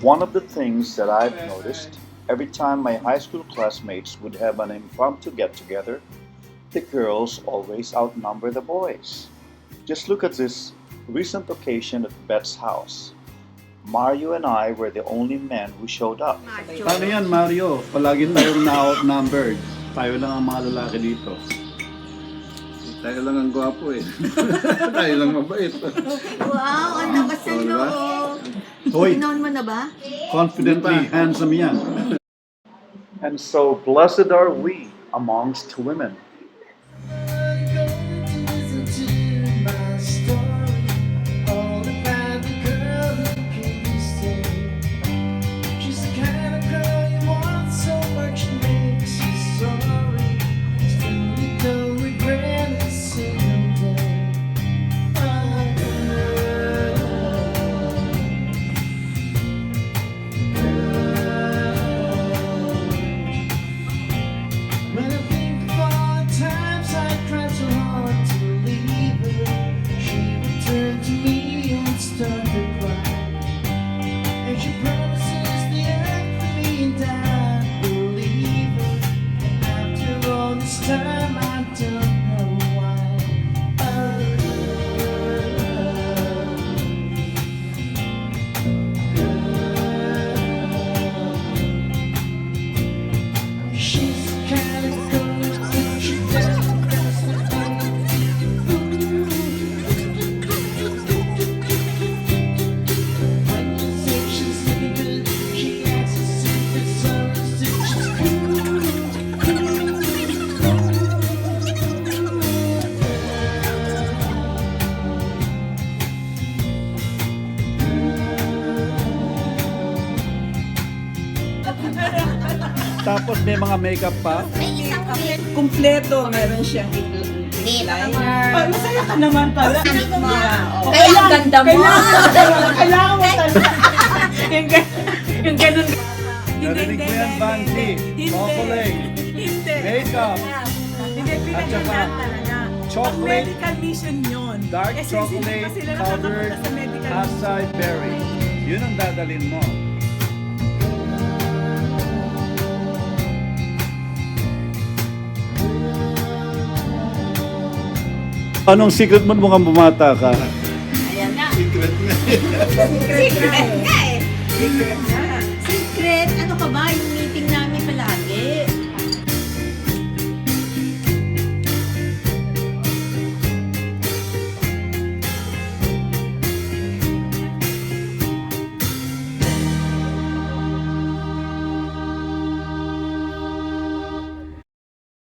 One of the things that I've noticed every time my high school classmates would have an impromptu get together, the girls always outnumber the boys. Just look at this recent occasion at Bet's house. Mario and I were the only men who showed up. Paano yan, Mario? Palagi tayong na-outnumbered. Tayo lang ang mga lalaki dito. Tayo lang ang gwapo eh. Tayo lang mabait. Wow, ang lakas ng Diba? loob. Hoy, Tinoon mo na ba? confidently handsome yan. And so blessed are we amongst women. When I think of all the times I tried so hard to leave her, she would turn to me and start to cry. And she promises the earth for me and I believe her. And after all this time I don't know why. She's the kind of girl that you doesn't cross the when you think she's looking good, she acts as if it's all as if she's Tapos may mga makeup pa. Kumpleto, meron siyang liner. Oh, masaya ka naman pala. Kaya ang ganda mo. Kailangan mo talaga. yung ganun. Narinig mo yan, Bansi. Chocolate. Hindi. Makeup. Hindi, At saka, pinagalan talaga. chocolate. Medical mission yun. Dark Kasi chocolate hindi pa sila covered nakakapunta sa medical acai berry. Yun ang dadalhin mo. Anong secret mo mukhang bumata ka? Ayan na. Secret na. Secret nga eh. Secret. Ano ka ba? Yung meeting